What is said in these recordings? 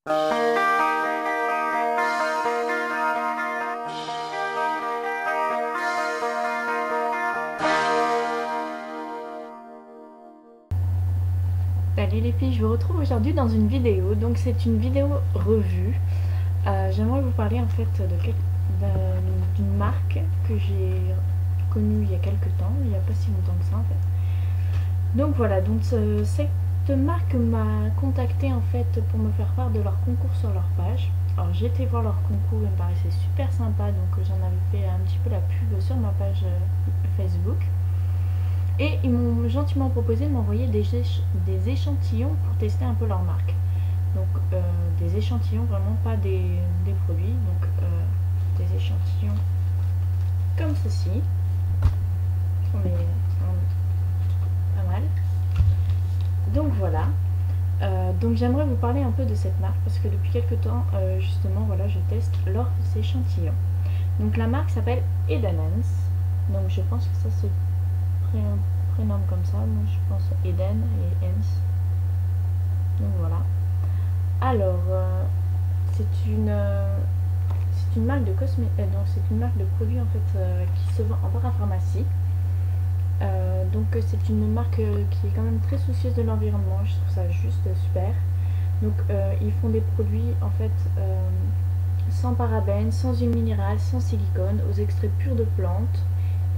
Salut les filles, je vous retrouve aujourd'hui dans une vidéo. Donc c'est une vidéo revue. J'aimerais vous parler en fait d'une marque que j'ai connue il y a quelques temps, il n'y a pas si longtemps que ça en fait. Donc voilà, donc cette marque m'a contacté en fait pour me faire part de leur concours sur leur page. Alors j'ai été voir leur concours, il me paraissait super sympa, donc j'en avais fait un petit peu la pub sur ma page Facebook. Et ils m'ont gentiment proposé de m'envoyer des échantillons pour tester un peu leur marque. Donc des échantillons, vraiment pas des produits. Donc des échantillons comme ceci. On est pas mal. Donc voilà. Donc j'aimerais vous parler un peu de cette marque parce que depuis quelques temps, justement, voilà, je teste leurs échantillons. Donc la marque s'appelle Edenens. Donc je pense que ça se prénomme comme ça. Moi je pense Eden et Ens. Donc voilà. Alors c'est une marque de donc c'est une marque de produits en fait qui se vend en parapharmacie. Donc c'est une marque qui est quand même très soucieuse de l'environnement. Je trouve ça juste super. Donc ils font des produits en fait sans parabènes, sans huile minérale, sans silicone, aux extraits purs de plantes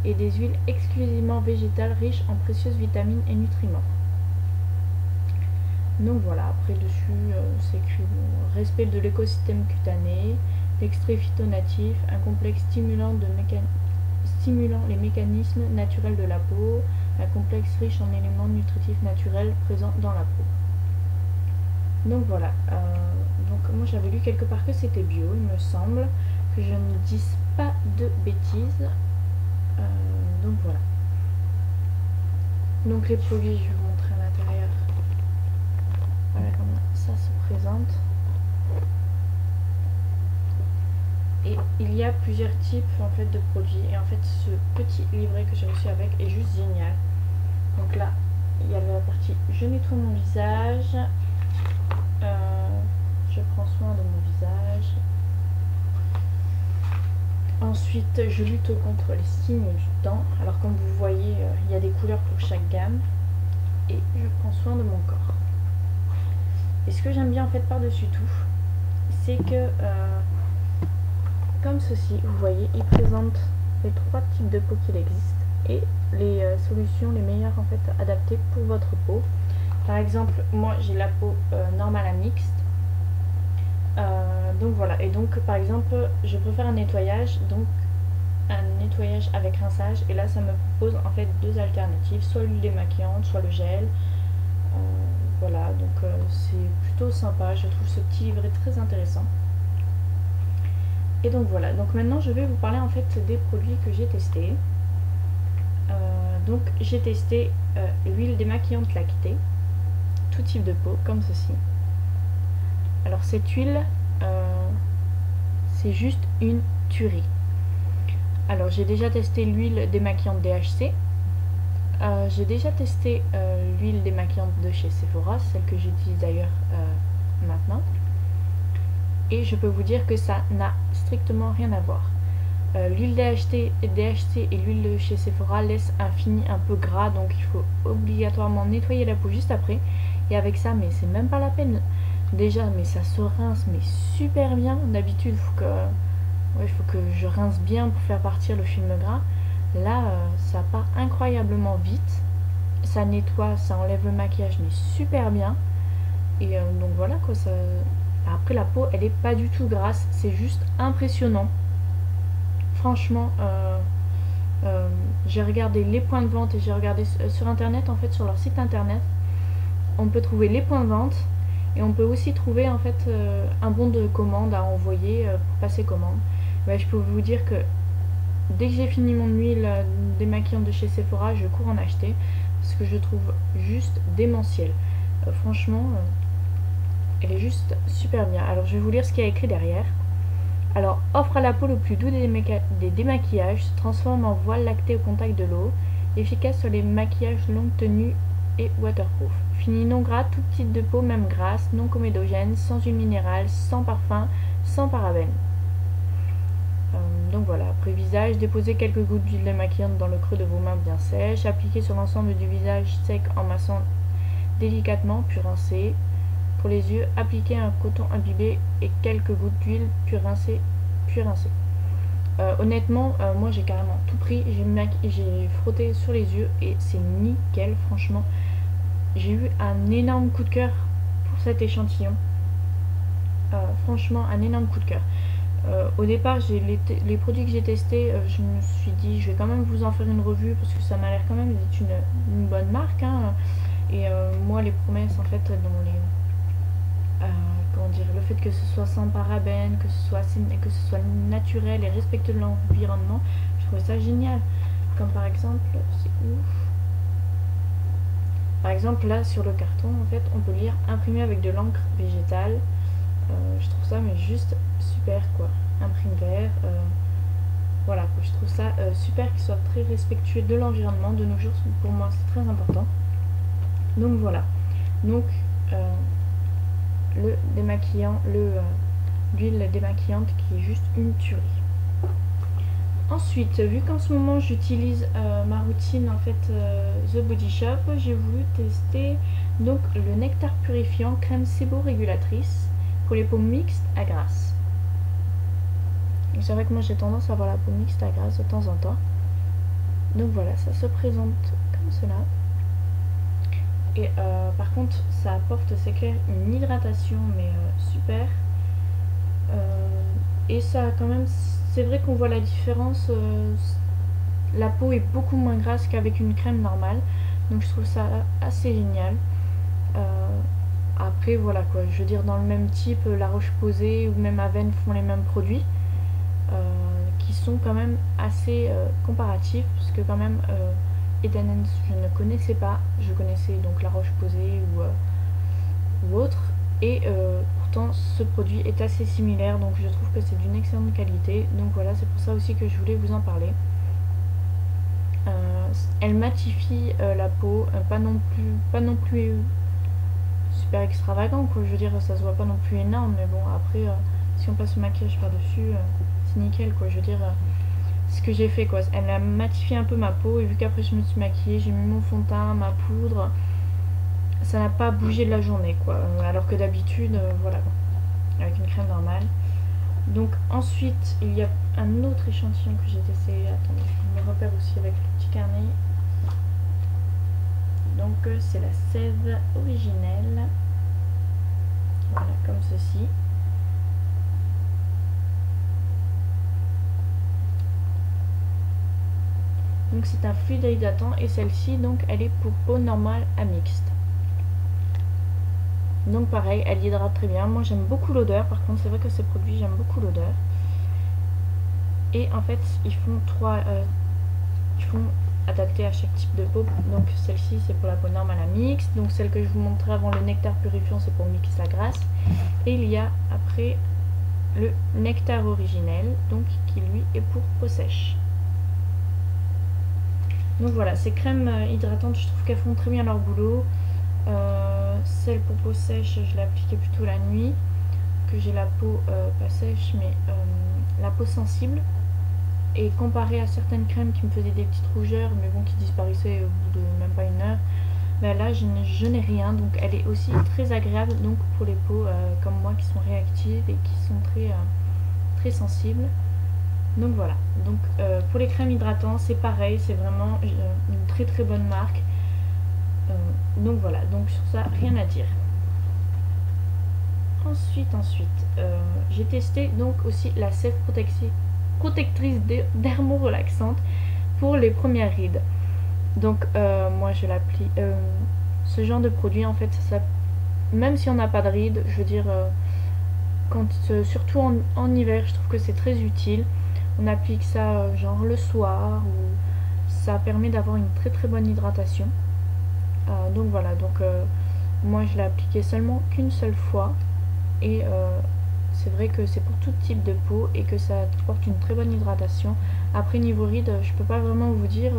et des huiles exclusivement végétales riches en précieuses vitamines et nutriments. Donc voilà, après dessus c'est écrit respect de l'écosystème cutané, l'extrait phytonatif, un complexe stimulant les mécanismes naturels de la peau, un complexe riche en éléments nutritifs naturels présents dans la peau. Donc voilà, donc moi j'avais lu quelque part que c'était bio, il me semble, que je ne dise pas de bêtises. Donc voilà. Donc les produits, je vais vous montrer à l'intérieur. Voilà comment ça se présente. Et il y a plusieurs types en fait de produits. Et en fait ce petit livret que j'ai reçu avec est juste génial. Donc là, il y a la partie je nettoie mon visage. Je prends soin de mon visage. Ensuite, je lutte contre les signes du temps. Alors comme vous voyez, il y a des couleurs pour chaque gamme. Et je prends soin de mon corps. Et ce que j'aime bien en fait par-dessus tout, c'est que comme ceci, vous voyez, il présente les 3 types de peau qu'il existe et les solutions les meilleures en fait adaptées pour votre peau. Par exemple, moi j'ai la peau normale à mixte. Donc voilà, et donc par exemple je préfère un nettoyage, donc un nettoyage avec rinçage, et là ça me propose en fait 2 alternatives, soit l'huile démaquillante, soit le gel. Voilà, donc c'est plutôt sympa, je trouve ce petit livret très intéressant. Et donc voilà, donc maintenant je vais vous parler en fait des produits que j'ai testés. Donc j'ai testé l'huile démaquillante lactée, tout type de peau, comme ceci. Alors cette huile, c'est juste une tuerie. Alors j'ai déjà testé l'huile démaquillante DHC. J'ai déjà testé l'huile démaquillante de chez Sephora, celle que j'utilise d'ailleurs maintenant. Et je peux vous dire que ça n'a strictement rien à voir. L'huile DHC et l'huile de chez Sephora laissent un fini un peu gras, donc il faut obligatoirement nettoyer la peau juste après. Et avec ça, mais c'est même pas la peine. Déjà, mais ça se rince mais super bien. D'habitude, il faut que je rince bien pour faire partir le film gras. Là, ça part incroyablement vite. Ça nettoie, ça enlève le maquillage mais super bien. Et donc voilà quoi. Après, la peau, elle est pas du tout grasse. C'est juste impressionnant. Franchement, j'ai regardé les points de vente et j'ai regardé sur internet, en fait, sur leur site internet. On peut trouver les points de vente. Et on peut aussi trouver en fait un bon de commande à envoyer pour passer commande. Mais je peux vous dire que dès que j'ai fini mon huile démaquillante de chez Sephora, je cours en acheter parce que je trouve juste démentielle. Franchement, elle est juste super bien. Alors je vais vous lire ce qu'il y a écrit derrière. Alors, offre à la peau le plus doux des démaquillages, se transforme en voile lacté au contact de l'eau, efficace sur les maquillages longue tenue et waterproof. fini non gras, tout type de peau, même grasse, non comédogène, sans huile minérale, sans parfum, sans parabènes. Donc voilà, après visage, déposez quelques gouttes d'huile démaquillante dans le creux de vos mains bien sèches, appliquez sur l'ensemble du visage sec en massant délicatement, puis rincez. Pour les yeux, appliquez un coton imbibé et quelques gouttes d'huile, puis rincez, puis rincez. Honnêtement, moi j'ai carrément tout pris, j'ai frotté sur les yeux et c'est nickel, franchement. J'ai eu un énorme coup de cœur pour cet échantillon. Franchement, un énorme coup de cœur. Au départ, les produits que j'ai testés, je me suis dit je vais quand même vous en faire une revue parce que ça m'a l'air quand même d'être une bonne marque. Hein. Et moi, les promesses en fait, dans les comment dire, le fait que ce soit sans parabènes, que ce soit naturel et respectueux de l'environnement, je trouvais ça génial. Comme par exemple, c'est ouf. Par exemple, là sur le carton, en fait, on peut lire imprimé avec de l'encre végétale. Je trouve ça mais juste super quoi. Imprime vert. Voilà, quoi. Je trouve ça super qu'il soit très respectueux de l'environnement. De nos jours, pour moi, c'est très important. Donc voilà. Donc le démaquillant, l'huile démaquillante qui est juste une tuerie. Ensuite, vu qu'en ce moment j'utilise ma routine en fait The Body Shop, j'ai voulu tester donc le nectar purifiant crème séborégulatrice pour les peaux mixtes à grasse. C'est vrai que moi j'ai tendance à avoir la peau mixte à grasse de temps en temps. Donc voilà, ça se présente comme cela. Et par contre, ça apporte, c'est clair, une hydratation, mais super. Et ça, quand même, c'est vrai qu'on voit la différence. La peau est beaucoup moins grasse qu'avec une crème normale. Donc je trouve ça assez génial. Après, voilà quoi. Je veux dire, dans le même type, La Roche-Posay ou même Avène font les mêmes produits. Qui sont quand même assez comparatifs. Parce que quand même... Eden & je ne connaissais pas, je connaissais donc La Roche-Posay ou autre, et pourtant ce produit est assez similaire, donc je trouve que c'est d'une excellente qualité. Donc voilà, c'est pour ça aussi que je voulais vous en parler. Elle matifie la peau, pas non plus super extravagant quoi, je veux dire ça se voit pas non plus énorme, mais bon après si on passe le maquillage par dessus c'est nickel quoi, je veux dire ce que j'ai fait quoi, elle a matifié un peu ma peau et vu qu'après je me suis maquillée, j'ai mis mon fond de teint, ma poudre, ça n'a pas bougé de la journée quoi, alors que d'habitude voilà, avec une crème normale. Donc ensuite il y a un autre échantillon que j'ai testé, attendez je me repère aussi avec le petit carnet. Donc c'est la sève originelle, voilà comme ceci. Donc c'est un fluide hydratant et celle-ci donc elle est pour peau normale à mixte. Donc pareil, elle hydrate très bien. Moi j'aime beaucoup l'odeur, par contre c'est vrai que ces produits j'aime beaucoup l'odeur. Et en fait ils font adapté à chaque type de peau. Donc celle-ci c'est pour la peau normale à mixte. Donc celle que je vous montrais avant, le nectar purifiant, c'est pour mixte à grasse. Et il y a après le nectar originel, donc qui lui est pour peau sèche. Donc voilà, ces crèmes hydratantes, je trouve qu'elles font très bien leur boulot. Celle pour peau sèche, je l'ai appliquée plutôt la nuit, que j'ai la peau pas sèche, mais la peau sensible. Et comparé à certaines crèmes qui me faisaient des petites rougeurs, mais bon, qui disparaissaient au bout de même pas une heure, ben là je n'ai rien. Donc elle est aussi très agréable donc pour les peaux comme moi qui sont réactives et qui sont très sensibles. Donc voilà, donc pour les crèmes hydratantes c'est pareil, c'est vraiment une très bonne marque. Donc voilà, donc sur ça rien à dire. Ensuite j'ai testé donc aussi la sève protectrice dermo-relaxante pour les premières rides. Donc moi je l'applique, ce genre de produit en fait, ça, même si on n'a pas de rides, je veux dire, surtout en hiver, je trouve que c'est très utile. On applique ça genre le soir, ou ça permet d'avoir une très bonne hydratation. Donc voilà, donc moi je l'ai appliqué seulement qu'une seule fois et c'est vrai que c'est pour tout type de peau et que ça apporte une très bonne hydratation. Après niveau rides, je peux pas vraiment vous dire,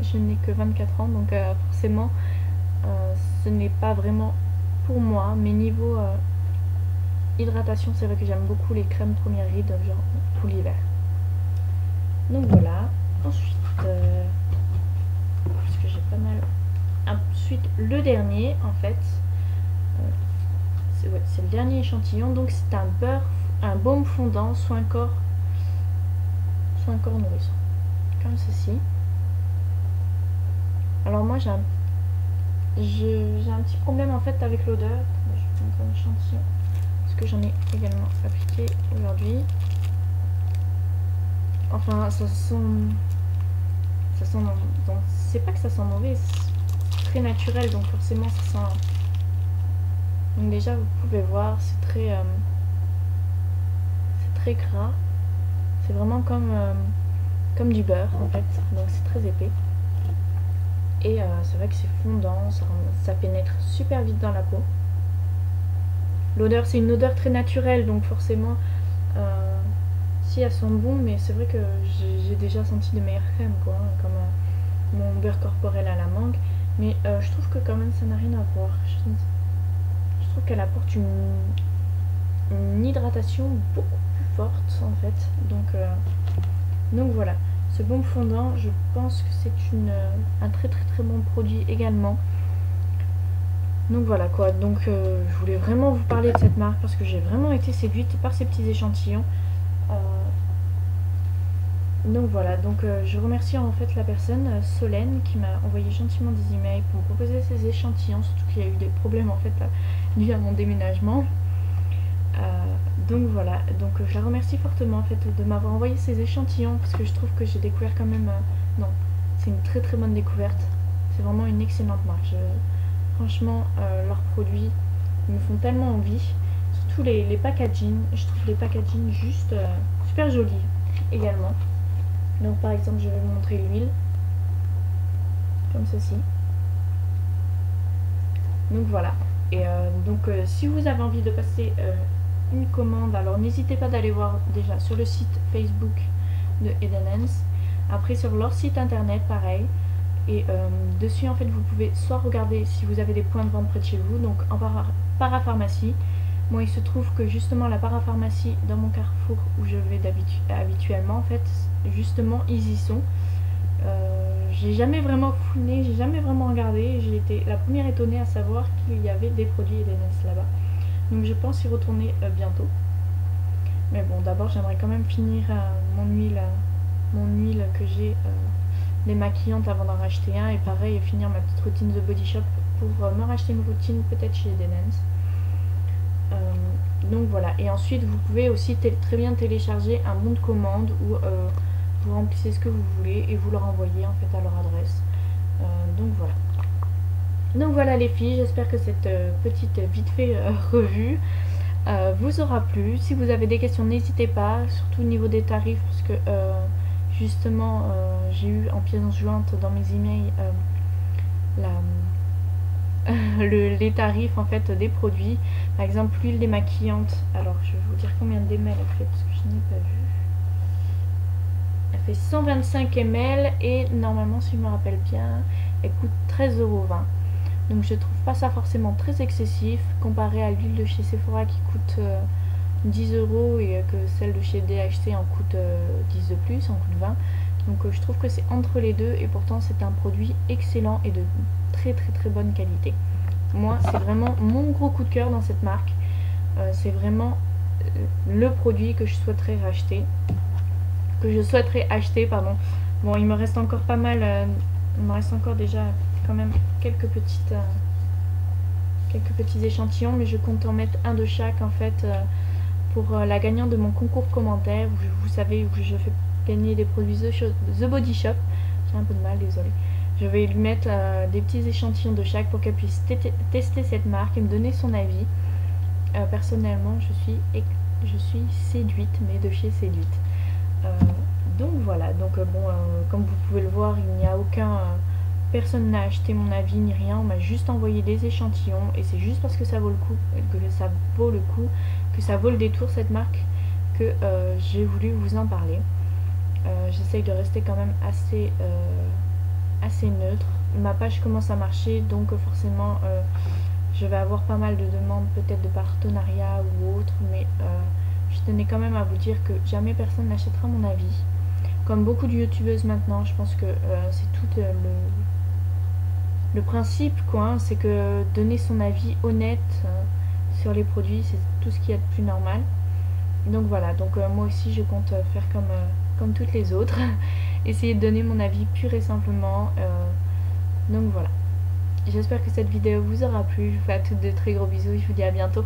je n'ai que 24 ans donc forcément ce n'est pas vraiment pour moi, mais niveau hydratation, c'est vrai que j'aime beaucoup les crèmes première ride, genre pour l'hiver. Donc voilà. Ensuite, parce que j'ai pas mal. Ensuite, le dernier, en fait, c'est le dernier échantillon. Donc c'est un baume fondant soin corps nourrissant, comme ceci. Alors moi j'ai un petit problème en fait avec l'odeur. Je vais vous montrer un échantillon parce que j'en ai également appliqué aujourd'hui. Enfin ça sent c'est pas que ça sent mauvais, c'est très naturel, donc forcément ça sent. Donc déjà vous pouvez voir, c'est très gras, c'est vraiment comme du beurre en fait, donc c'est très épais. Et c'est vrai que c'est fondant, ça pénètre super vite dans la peau. L'odeur, c'est une odeur très naturelle, donc forcément, si elles sont bon, mais c'est vrai que j'ai déjà senti de meilleures crèmes, quoi, comme mon beurre corporel à la mangue. Mais je trouve que quand même, ça n'a rien à voir. Je trouve qu'elle apporte une hydratation beaucoup plus forte, en fait. Donc voilà. Ce baume fondant, je pense que c'est un très bon produit également. Donc voilà quoi, donc je voulais vraiment vous parler de cette marque parce que j'ai vraiment été séduite par ces petits échantillons. Donc voilà, donc je remercie en fait la personne, Solène, qui m'a envoyé gentiment des emails pour me proposer ces échantillons, surtout qu'il y a eu des problèmes en fait liés à mon déménagement. Donc voilà, donc je la remercie fortement en fait de m'avoir envoyé ces échantillons parce que je trouve que j'ai découvert quand même. Non, c'est une très bonne découverte. C'est vraiment une excellente marque. Franchement, leurs produits me font tellement envie. Surtout les packaging. Je trouve les packaging juste super jolis également. Donc par exemple, je vais vous montrer l'huile comme ceci. Donc voilà. Et donc si vous avez envie de passer une commande, alors n'hésitez pas d'aller voir déjà sur le site Facebook de Edenens, après sur leur site internet pareil, et dessus en fait vous pouvez soit regarder si vous avez des points de vente près de chez vous, donc en parapharmacie. Moi il se trouve que justement la parapharmacie dans mon carrefour où je vais habituellement en fait, justement ils y sont. J'ai jamais vraiment fouiné, j'ai jamais vraiment regardé, j'ai été la première étonnée à savoir qu'il y avait des produits Edenens là-bas. Donc je pense y retourner bientôt. Mais bon, d'abord j'aimerais quand même finir mon huile que j'ai démaquillante avant d'en racheter un. Et pareil, finir ma petite routine The Body Shop pour me racheter une routine peut-être chez Edenens. Donc voilà. Et ensuite vous pouvez aussi très bien télécharger un bon de commande où vous remplissez ce que vous voulez et vous leur envoyez en fait à leur adresse. Donc voilà. Donc voilà les filles, j'espère que cette petite vite fait revue vous aura plu. Si vous avez des questions, n'hésitez pas, surtout au niveau des tarifs, parce que justement j'ai eu en pièce jointe dans mes emails les tarifs en fait des produits. Par exemple l'huile démaquillante, alors je vais vous dire combien de ml elle fait parce que je n'ai pas vu. Elle fait 125 ml et normalement si je me rappelle bien elle coûte 13,20 €. Donc je trouve pas ça forcément très excessif comparé à l'huile de chez Sephora qui coûte 10 € et que celle de chez DHC en coûte 10 de plus, en coûte 20. Donc je trouve que c'est entre les deux et pourtant c'est un produit excellent et de très bonne qualité. Moi c'est vraiment mon gros coup de cœur dans cette marque. C'est vraiment le produit que je souhaiterais acheter, pardon. Bon, il me reste encore pas mal, il me reste encore déjà quand même quelques petits échantillons, mais je compte en mettre un de chaque en fait pour la gagnante de mon concours commentaire où vous savez où je fais gagner des produits The Body Shop. J'ai un peu de mal, désolé. Je vais lui mettre des petits échantillons de chaque pour qu'elle puisse tester cette marque et me donner son avis. Personnellement, je suis séduite, mais de chez séduite. Donc voilà, donc comme vous pouvez le voir, il n'y a personne n'a acheté mon avis ni rien, on m'a juste envoyé des échantillons et c'est juste parce que ça vaut le coup, que ça vaut le détour cette marque que j'ai voulu vous en parler. J'essaye de rester quand même assez neutre ma page commence à marcher, donc forcément je vais avoir pas mal de demandes peut-être de partenariat ou autre, mais je tenais quand même à vous dire que jamais personne n'achètera mon avis. Comme beaucoup de youtubeuses maintenant, je pense que c'est tout le principe quoi, hein, c'est que donner son avis honnête sur les produits, c'est tout ce qu'il y a de plus normal. Donc voilà, donc moi aussi je compte faire comme toutes les autres, essayer de donner mon avis pur et simplement. Donc voilà. J'espère que cette vidéo vous aura plu. Je vous fais à toutes de très gros bisous et je vous dis à bientôt.